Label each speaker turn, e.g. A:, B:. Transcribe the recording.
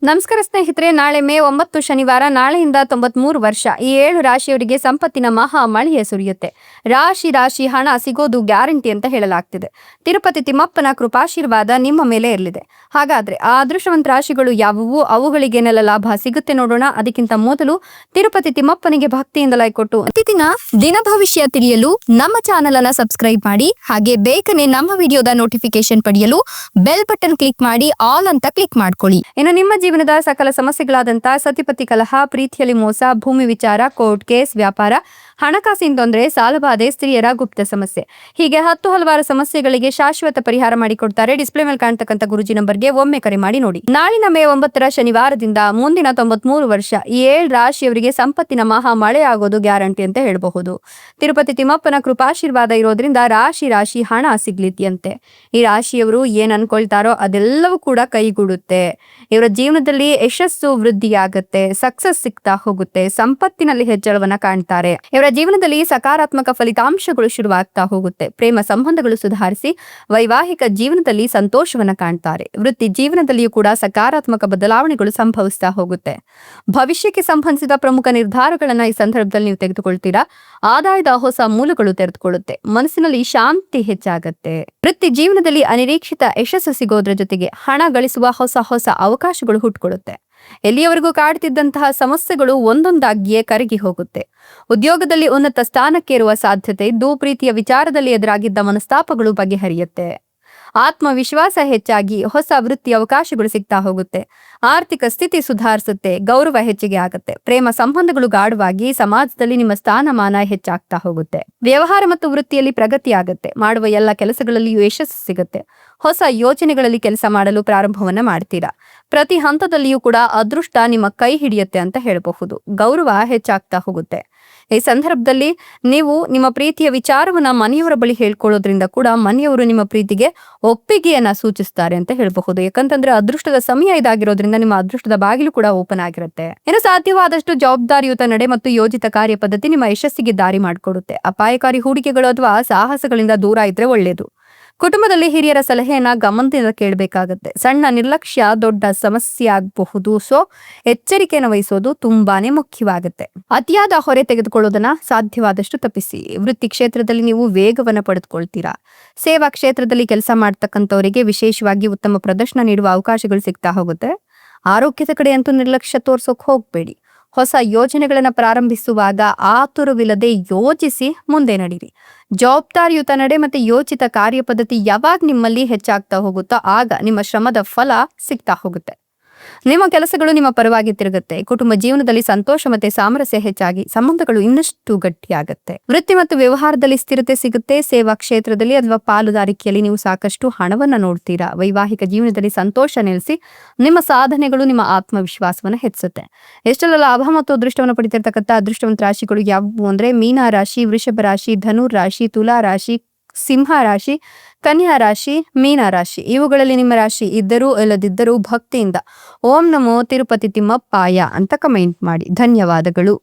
A: ನಮಸ್ಕಾರ ಸ್ನೇಹಿತರೆ, ನಾಳೆ ಮೇ 9 ಶನಿವಾರ, ನಾಳೆಯಿಂದ 93 ವರ್ಷ ಈ 7 ರಾಶಿಯವರಿಗೆ ಸಂಪತ್ತಿನ ಮಹಾ ಮಳೆಯೇ ಸುರಿಯುತ್ತೆ. ರಾಶಿ ರಾಶಿ ಹಣ ಸಿಗೋದು ಗ್ಯಾರಂಟಿ ಅಂತ ಹೇಳಲಾಗ್ತಿದೆ. ತಿರುಪತಿ ತಿಮ್ಮಪ್ಪನ ಕೃಪಾಶೀರ್ವಾದ ನಿಮ್ಮ ಮೇಲೆ ಇರಲಿದೆ. ಹಾಗಾದ್ರೆ ಆ ಅದೃಷ್ಟವಂತ ರಾಶಿಗಳು ಯಾವುವು, ಅವುಗಳಿಗೇನೆಲ್ಲ ಲಾಭ ಸಿಗುತ್ತೆ ನೋಡೋಣ. ಅದಕ್ಕಿಂತ ಮೊದಲು ತಿರುಪತಿ ತಿಮ್ಮಪ್ಪನಿಗೆ ಭಕ್ತಿಯಿಂದ ಲೈಕ್ ಕೊಟ್ಟು ಪ್ರತಿದಿನ ದಿನ ಭವಿಷ್ಯ ತಿಳಿಯಲು ನಮ್ಮ ಚಾನೆಲ್ ಅನ್ನ ಸಬ್ಸ್ಕ್ರೈಬ್ ಮಾಡಿ. ಹಾಗೆ ಬೇಗನೆ ನಮ್ಮ ವಿಡಿಯೋದ ನೋಟಿಫಿಕೇಶನ್ ಪಡೆಯಲು ಬೆಲ್ ಬಟನ್ ಕ್ಲಿಕ್ ಮಾಡಿ ಆಲ್ ಅಂತ ಕ್ಲಿಕ್ ಮಾಡ್ಕೊಳ್ಳಿ. ಇನ್ನು ನಿಮ್ಮ ಜೀವನದ ಸಕಲ ಸಮಸ್ಯೆಗಳಾದಂತಹ ಸತಿಪತಿ ಕಲಹ, ಪ್ರೀತಿಯಲ್ಲಿ ಮೋಸ, ಭೂಮಿ ವಿಚಾರ, ಕೋರ್ಟ್ ಕೇಸ್, ವ್ಯಾಪಾರ, ಹಣಕಾಸಿನ ತೊಂದರೆ, ಸಾಲಬಾಧೆ, ಸ್ತ್ರೀಯರ ಗುಪ್ತ ಸಮಸ್ಯೆ, ಹೀಗೆ ಹಲವಾರು ಸಮಸ್ಯೆಗಳಿಗೆ ಶಾಶ್ವತ ಪರಿಹಾರ ಮಾಡಿಕೊಡ್ತಾರೆ. ಡಿಸ್ಪ್ಲೇ ಮೇಲೆ ಕಾಣ್ತಕ್ಕಂಥ ಗುರುಜಿ ನಂಬರ್ಗೆ ಒಮ್ಮೆ ಕರೆ ಮಾಡಿ ನೋಡಿ. ನಾಳಿನ ಮೇ 9 ಶನಿವಾರದಿಂದ ಮುಂದಿನ 93 ವರ್ಷ ಈ 7 ರಾಶಿಯವರಿಗೆ ಸಂಪತ್ತಿನ ಮಹಾ ಮಳೆ ಆಗೋದು ಗ್ಯಾರಂಟಿ ಅಂತ ಹೇಳಬಹುದು. ತಿರುಪತಿ ತಿಮ್ಮಪ್ಪನ ಕೃಪಾಶೀರ್ವಾದ ಇರೋದ್ರಿಂದ ರಾಶಿ ರಾಶಿ ಹಣ ಸಿಗ್ಲಿದ್ಯಂತೆ. ಈ ರಾಶಿಯವರು ಏನ್ ಅನ್ಕೊಳ್ತಾರೋ ಅದೆಲ್ಲವೂ ಕೂಡ ಕೈಗೂಡುತ್ತೆ. ಇವರ ಜೀವನದಲ್ಲಿ ಯಶಸ್ಸು ವೃದ್ಧಿಯಾಗುತ್ತೆ, ಸಕ್ಸಸ್ ಸಿಗ್ತಾ ಹೋಗುತ್ತೆ, ಸಂಪತ್ತಿನಲ್ಲಿ ಹೆಚ್ಚಳವನ್ನ ಕಾಣ್ತಾರೆ. ಇವರ ಜೀವನದಲ್ಲಿ ಸಕಾರಾತ್ಮಕ ಫಲಿತಾಂಶಗಳು ಶುರುವಾಗ್ತಾ ಹೋಗುತ್ತೆ. ಪ್ರೇಮ ಸಂಬಂಧಗಳು ಸುಧಾರಿಸಿ ವೈವಾಹಿಕ ಜೀವನದಲ್ಲಿ ಸಂತೋಷವನ್ನ ಕಾಣ್ತಾರೆ. ವೃತ್ತಿ ಜೀವನದಲ್ಲಿಯೂ ಕೂಡ ಸಕಾರಾತ್ಮಕ ಬದಲಾವಣೆಗಳು ಸಂಭವಿಸ್ತಾ ಹೋಗುತ್ತೆ. ಭವಿಷ್ಯಕ್ಕೆ ಸಂಬಂಧಿಸಿದ ಪ್ರಮುಖ ನಿರ್ಧಾರಗಳನ್ನ ಈ ಸಂದರ್ಭದಲ್ಲಿ ನೀವು ತೆಗೆದುಕೊಳ್ತೀರಾ. ಆದಾಯದ ಹೊಸ ಮೂಲಗಳು ತೆರೆದುಕೊಳ್ಳುತ್ತೆ. ಮನಸ್ಸಿನಲ್ಲಿ ಶಾಂತಿ ಹೆಚ್ಚಾಗತ್ತೆ. ವೃತ್ತಿ ಜೀವನದಲ್ಲಿ ಅನಿರೀಕ್ಷಿತ ಯಶಸ್ಸು ಸಿಗೋದ್ರ ಜೊತೆಗೆ ಹಣ ಗಳಿಸುವ ಹೊಸ ಅವಕಾಶಗಳು ಹುಟ್ಟುಕೊಳ್ಳುತ್ತೆ. ಎಲ್ಲಿಯವರೆಗೂ ಕಾಡ್ತಿದ್ದಂತಹ ಸಮಸ್ಯೆಗಳು ಒಂದೊಂದಾಗಿಯೇ ಕರಗಿ ಹೋಗುತ್ತೆ. ಉದ್ಯೋಗದಲ್ಲಿ ಉನ್ನತ ಸ್ಥಾನಕ್ಕೇರುವ ಸಾಧ್ಯತೆ ಇದ್ದು, ಪ್ರೀತಿಯ ವಿಚಾರದಲ್ಲಿ ಎದುರಾಗಿದ್ದ ಮನಸ್ತಾಪಗಳು ಬಗೆಹರಿಯುತ್ತೆ. ಆತ್ಮವಿಶ್ವಾಸ ಹೆಚ್ಚಾಗಿ ಹೊಸ ವೃತ್ತಿ ಅವಕಾಶಗಳು ಸಿಗ್ತಾ ಹೋಗುತ್ತೆ. ಆರ್ಥಿಕ ಸ್ಥಿತಿ ಸುಧಾರಿಸುತ್ತೆ, ಗೌರವ ಹೆಚ್ಚಿಗೆ ಆಗುತ್ತೆ. ಪ್ರೇಮ ಸಂಬಂಧಗಳು ಗಾಢವಾಗಿ ಸಮಾಜದಲ್ಲಿ ನಿಮ್ಮ ಸ್ಥಾನಮಾನ ಹೆಚ್ಚಾಗ್ತಾ ಹೋಗುತ್ತೆ. ವ್ಯವಹಾರ ಮತ್ತು ವೃತ್ತಿಯಲ್ಲಿ ಪ್ರಗತಿ ಆಗುತ್ತೆ. ಮಾಡುವ ಎಲ್ಲ ಕೆಲಸಗಳಲ್ಲಿಯೂ ಯಶಸ್ಸು ಸಿಗುತ್ತೆ. ಹೊಸ ಯೋಜನೆಗಳಲ್ಲಿ ಕೆಲಸ ಮಾಡಲು ಪ್ರಾರಂಭವನ್ನ ಮಾಡ್ತೀರಾ. ಪ್ರತಿ ಹಂತದಲ್ಲಿಯೂ ಕೂಡ ಅದೃಷ್ಟ ನಿಮ್ಮ ಕೈ ಹಿಡಿಯುತ್ತೆ ಅಂತ ಹೇಳಬಹುದು. ಗೌರವ ಹೆಚ್ಚಾಗ್ತಾ ಹೋಗುತ್ತೆ. ಈ ಸಂದರ್ಭದಲ್ಲಿ ನೀವು ನಿಮ್ಮ ಪ್ರೀತಿಯ ವಿಚಾರವನ್ನ ಮನೆಯವರ ಬಳಿ ಹೇಳ್ಕೊಳ್ಳೋದ್ರಿಂದ ಕೂಡ ಮನೆಯವರು ನಿಮ್ಮ ಪ್ರೀತಿಗೆ ಒಪ್ಪಿಗೆಯನ್ನ ಸೂಚಿಸ್ತಾರೆ ಅಂತ ಹೇಳಬಹುದು. ಯಾಕಂತಂದ್ರೆ ಅದೃಷ್ಟದ ಸಮಯ ಇದಾಗಿರೋದ್ರಿಂದ ನಿಮ್ಮ ಅದೃಷ್ಟದ ಬಾಗಿಲು ಕೂಡ ಓಪನ್ ಆಗಿರುತ್ತೆ. ಇನ್ನು ಸಾಧ್ಯವಾದಷ್ಟು ಜವಾಬ್ದಾರಿಯುತ ನಡೆ ಮತ್ತು ಯೋಜಿತ ಕಾರ್ಯ ಪದ್ಧತಿ ನಿಮ್ಮ ಯಶಸ್ಸಿಗೆ ದಾರಿ ಮಾಡಿಕೊಡುತ್ತೆ. ಅಪಾಯಕಾರಿ ಹೂಡಿಕೆಗಳು ಅಥವಾ ಸಾಹಸಗಳಿಂದ ದೂರ ಇದ್ರೆ ಒಳ್ಳೆಯದು. ಕುಟುಂಬದಲ್ಲಿ ಹಿರಿಯರ ಸಲಹೆಯನ್ನ ಗಮನದಿಂದ ಕೇಳಬೇಕಾಗತ್ತೆ. ಸಣ್ಣ ನಿರ್ಲಕ್ಷ್ಯ ದೊಡ್ಡ ಸಮಸ್ಯೆ ಆಗಬಹುದು. ಸೊ ಎಚ್ಚರಿಕೆಯನ್ನು ವಹಿಸೋದು ತುಂಬಾನೇ ಮುಖ್ಯವಾಗುತ್ತೆ. ಅತಿಯಾದ ಹೊರೆ ತೆಗೆದುಕೊಳ್ಳೋದನ್ನ ಸಾಧ್ಯವಾದಷ್ಟು ತಪ್ಪಿಸಿ. ವೃತ್ತಿ ಕ್ಷೇತ್ರದಲ್ಲಿ ನೀವು ವೇಗವನ್ನ ಪಡೆದುಕೊಳ್ತೀರಾ. ಸೇವಾ ಕ್ಷೇತ್ರದಲ್ಲಿ ಕೆಲಸ ಮಾಡ್ತಕ್ಕಂಥವರಿಗೆ ವಿಶೇಷವಾಗಿ ಉತ್ತಮ ಪ್ರದರ್ಶನ ನೀಡುವ ಅವಕಾಶಗಳು ಸಿಗ್ತಾ ಹೋಗುತ್ತೆ. ಆರೋಗ್ಯದ ಕಡೆ ಅಂತೂ ನಿರ್ಲಕ್ಷ್ಯ ತೋರ್ಸೋಕ್ ಹೋಗ್ಬೇಡಿ. ಹೊಸ ಯೋಜನೆಗಳನ್ನ ಪ್ರಾರಂಭಿಸುವಾಗ ಆತುರವಿಲ್ಲದೆ ಯೋಜಿಸಿ ಮುಂದೆ ನಡೀರಿ. ಜವಾಬ್ದಾರಿಯುತ ನಡೆ ಮತ್ತೆ ಯೋಚಿತ ಕಾರ್ಯ ಪದ್ಧತಿ ಯಾವಾಗ ನಿಮ್ಮಲ್ಲಿ ಹೆಚ್ಚಾಗ್ತಾ ಹೋಗುತ್ತೋ ಆಗ ನಿಮ್ಮ ಶ್ರಮದ ಫಲ ಸಿಗ್ತಾ ಹೋಗುತ್ತೆ. ನಿಮ್ಮ ಕೆಲಸಗಳು ನಿಮ್ಮ ಪರವಾಗಿ ತಿರುಗುತ್ತೆ. ಕುಟುಂಬ ಜೀವನದಲ್ಲಿ ಸಂತೋಷ ಮತ್ತೆ ಸಾಮರಸ್ಯ ಹೆಚ್ಚಾಗಿ ಸಂಬಂಧಗಳು ಇನ್ನಷ್ಟು ಗಟ್ಟಿಯಾಗುತ್ತೆ. ವೃತ್ತಿ ಮತ್ತು ವ್ಯವಹಾರದಲ್ಲಿ ಸ್ಥಿರತೆ ಸಿಗುತ್ತೆ. ಸೇವಾ ಕ್ಷೇತ್ರದಲ್ಲಿ ಅಥವಾ ಪಾಲುದಾರಿಕೆಯಲ್ಲಿ ನೀವು ಸಾಕಷ್ಟು ಹಣವನ್ನ ನೋಡ್ತೀರಾ. ವೈವಾಹಿಕ ಜೀವನದಲ್ಲಿ ಸಂತೋಷ ನೆಲೆಸಿ ನಿಮ್ಮ ಸಾಧನೆಗಳು ನಿಮ್ಮ ಆತ್ಮವಿಶ್ವಾಸವನ್ನ ಹೆಚ್ಚುತ್ತೆ. ಎಷ್ಟೆಲ್ಲ ಲಾಭ ಮತ್ತು ಅದೃಷ್ಟವನ್ನು ಪಡಿತಿರ್ತಕ್ಕಂಥ ಅದೃಷ್ಟವಂತ ರಾಶಿಗಳು ಯಾವುವು ಅಂದ್ರೆ ಮೀನ ರಾಶಿ, ವೃಷಭ ರಾಶಿ, ಧನುರ್ ರಾಶಿ, ತುಲಾ ರಾಶಿ, ಸಿಂಹ ರಾಶಿ, ಕನ್ಯಾ ರಾಶಿ, ಮೀನ ರಾಶಿ. ಇವುಗಳಲ್ಲಿ ನಿಮ್ಮ ರಾಶಿ ಇದ್ದರೂ ಇಲ್ಲದಿದ್ದರೂ ಭಕ್ತಿಯಿಂದ ಓಂ ನಮೋ ತಿರುಪತಿ ತಿಮ್ಮಪ್ಪಾಯ ಅಂತ ಕಮೆಂಟ್ ಮಾಡಿ. ಧನ್ಯವಾದಗಳು.